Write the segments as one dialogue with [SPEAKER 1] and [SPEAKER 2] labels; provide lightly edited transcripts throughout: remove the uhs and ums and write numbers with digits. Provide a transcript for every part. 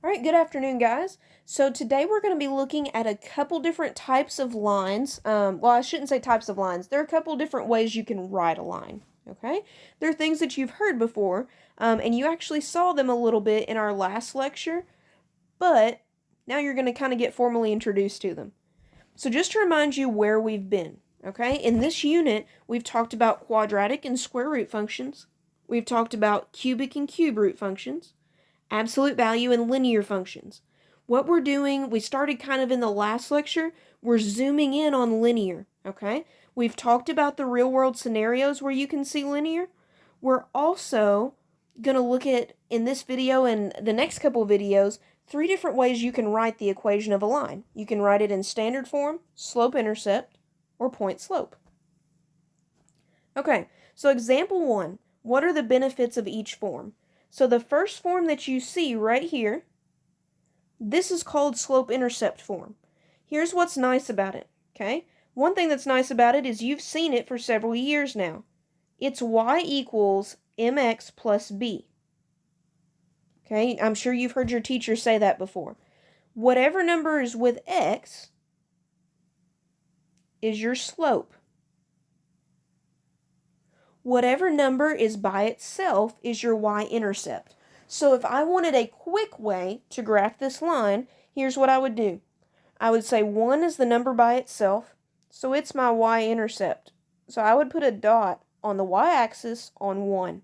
[SPEAKER 1] All right, good afternoon, guys. So today we're going to be looking at a couple different types of lines. Well, I shouldn't say types of lines. There are a couple different ways you can write a line, okay? There are things that you've heard before, and you actually saw them a little bit in our last lecture, but now you're going to kind of get formally introduced to them. So just to remind you where we've been, okay? In this unit, we've talked about quadratic and square root functions. We've talked about cubic and cube root functions, absolute value, and linear functions. What we're doing, we started kind of in the last lecture, we're zooming in on linear, okay? We've talked about the real world scenarios where you can see linear. We're also going to look at, in this video and the next couple of videos, 3 different ways you can write the equation of a line. You can write it in standard form, slope-intercept, or point-slope. Okay, so example 1, what are the benefits of each form? So the first form that you see right here, this is called slope-intercept form. Here's what's nice about it, okay? One thing that's nice about it is you've seen it for several years now. It's y equals mx plus b. Okay, I'm sure you've heard your teacher say that before. Whatever number is with x is your slope. Whatever number is by itself is your y-intercept. So if I wanted a quick way to graph this line, here's what I would do. I would say 1 is the number by itself, so it's my y-intercept. So I would put a dot on the y-axis on 1.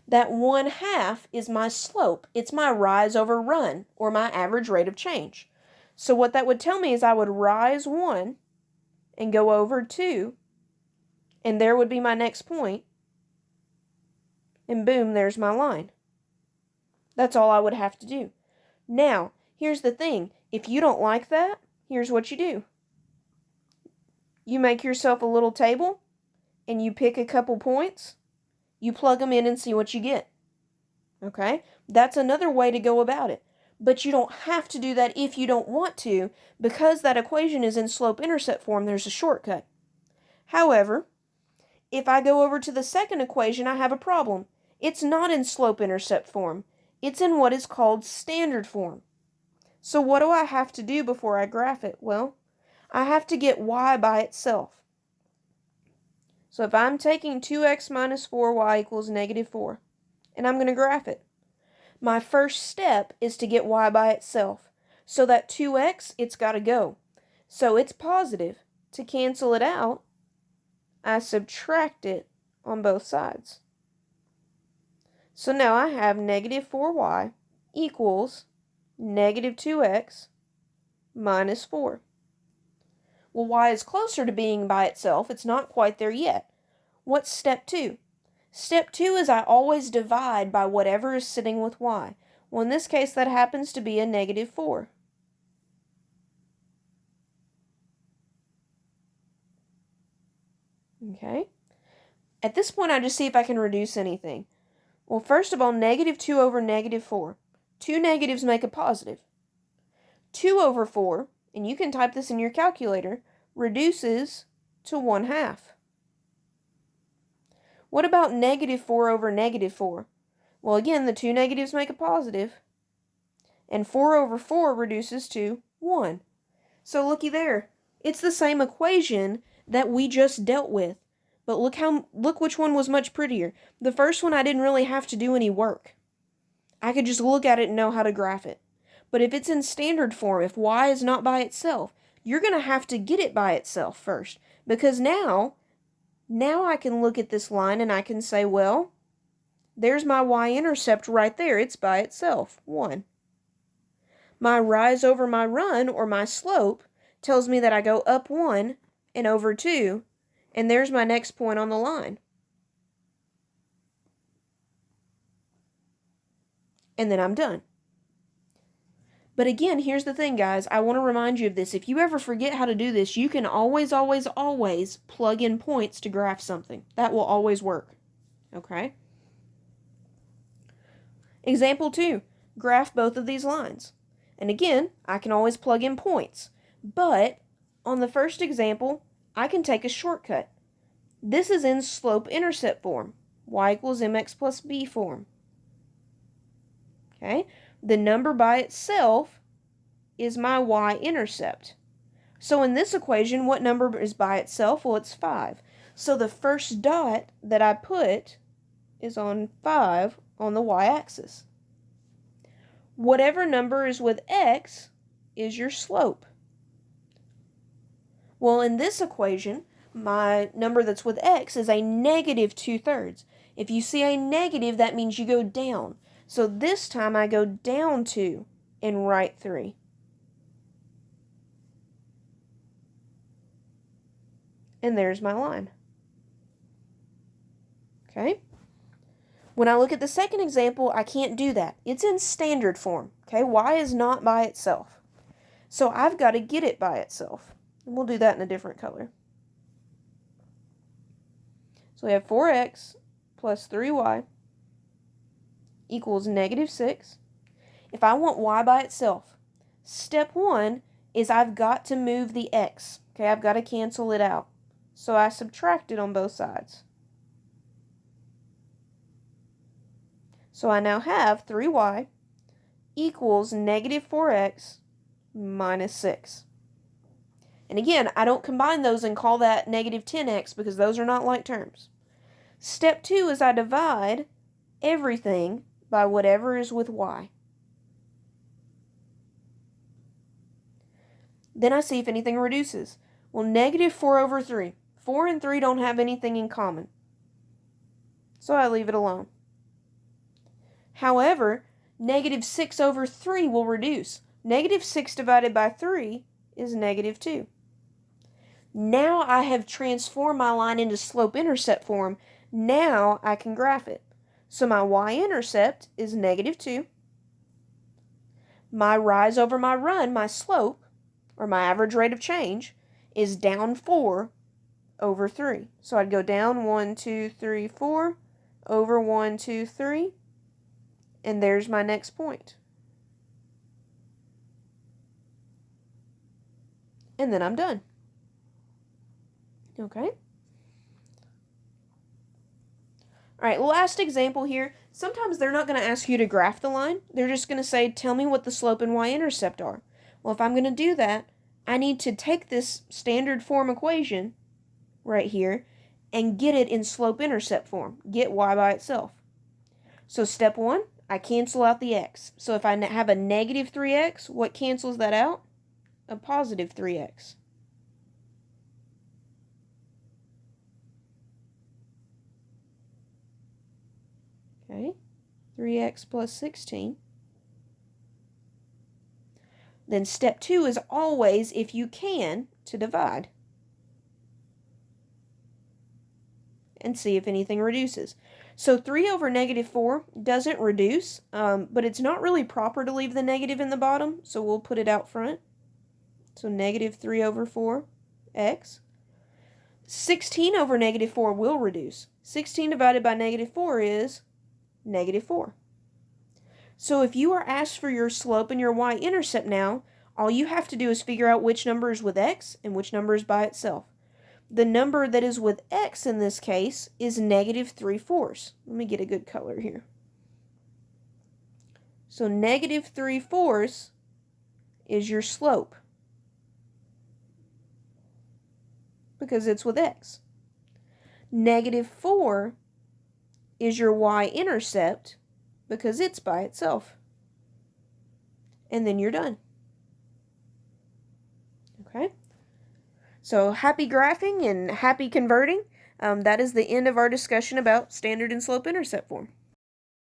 [SPEAKER 1] That 1/2 is my slope. It's my rise over run, or my average rate of change. So what that would tell me is I would rise 1 and go over 2, and there would be my next point, and boom, there's my line. That's all I would have to do. Now, here's the thing. If you don't like that, here's what you do. You make yourself a little table, and you pick a couple points, you plug them in and see what you get. Okay? That's another way to go about it. But you don't have to do that if you don't want to, because that equation is in slope-intercept form, there's a shortcut. However, if I go over to the second equation, I have a problem. It's not in slope-intercept form. It's in what is called standard form. So what do I have to do before I graph it? Well, I have to get y by itself. So if I'm taking 2x minus 4y equals negative 4, and I'm going to graph it, my first step is to get y by itself. So that 2x, it's got to go. So it's positive. To cancel it out, I subtract it on both sides. So now I have negative 4y equals negative 2x minus 4. Well, y is closer to being by itself. It's not quite there yet. What's step 2? Step 2 is I always divide by whatever is sitting with y. Well, in this case, that happens to be a negative 4. Okay. At this point, I just see if I can reduce anything. Well, first of all, negative 2 over negative 4. 2 negatives make a positive. 2 over 4, and you can type this in your calculator, reduces to 1/2. What about negative 4 over negative 4? Well, again, the 2 negatives make a positive, and 4 over 4 reduces to 1. So looky there. It's the same equation that we just dealt with. But look which one was much prettier. The first one I didn't really have to do any work. I could just look at it and know how to graph it. But if it's in standard form, if y is not by itself, you're going to have to get it by itself first. Because now I can look at this line and I can say, well, there's my y-intercept right there. It's by itself, 1. My rise over my run, or my slope, tells me that I go up 1 and over 2, and there's my next point on the line. And then I'm done. But again, here's the thing, guys. I want to remind you of this. If you ever forget how to do this, you can always, always, always plug in points to graph something. That will always work. Okay? Example 2. Graph both of these lines. And again, I can always plug in points. But on the first example, I can take a shortcut. This is in slope-intercept form. Y equals mx plus b form. Okay? The number by itself is my y-intercept. So in this equation, what number is by itself? Well, it's 5. So the first dot that I put is on 5 on the y-axis. Whatever number is with x is your slope. Well, in this equation, my number that's with x is a negative 2/3. If you see a negative, that means you go down. So this time I go down 2 and write 3. And there's my line. Okay? When I look at the second example, I can't do that. It's in standard form. Okay? Y is not by itself. So I've got to get it by itself. And we'll do that in a different color. So we have 4x plus 3y equals negative 6. If I want y by itself, step 1 is I've got to move the x. Okay, I've got to cancel it out. So I subtract it on both sides. So I now have 3y equals negative 4x minus 6. And again, I don't combine those and call that negative 10x because those are not like terms. Step 2 is I divide everything by whatever is with y. Then I see if anything reduces. Well, negative 4 over 3. 4 and 3 don't have anything in common. So I leave it alone. However, negative 6 over 3 will reduce. Negative 6 divided by 3 is negative 2. Now I have transformed my line into slope-intercept form. Now I can graph it. So my y-intercept is negative 2. My rise over my run, my slope, or my average rate of change, is down 4 over 3. So I'd go down 1, 2, 3, 4, over 1, 2, 3, and there's my next point. And then I'm done. Okay? Alright, last example here. Sometimes they're not going to ask you to graph the line. They're just going to say, tell me what the slope and y-intercept are. Well, if I'm going to do that, I need to take this standard form equation right here and get it in slope-intercept form. Get y by itself. So step 1, I cancel out the x. So if I have a negative 3x, what cancels that out? A positive 3x. Okay, 3x plus 16. Then step 2 is always, if you can, to divide. And see if anything reduces. So 3 over negative 4 doesn't reduce, but it's not really proper to leave the negative in the bottom, so we'll put it out front. So negative 3 over 4, x. 16 over negative 4 will reduce. 16 divided by negative 4 is negative 4. So if you are asked for your slope and your y-intercept now, all you have to do is figure out which number is with x and which number is by itself. The number that is with x in this case is negative 3/4. Let me get a good color here. So negative 3/4 is your slope because it's with x. Negative 4 is your y-intercept because it's by itself. And then you're done. Okay? So happy graphing and happy converting. That is the end of our discussion about standard and slope-intercept form.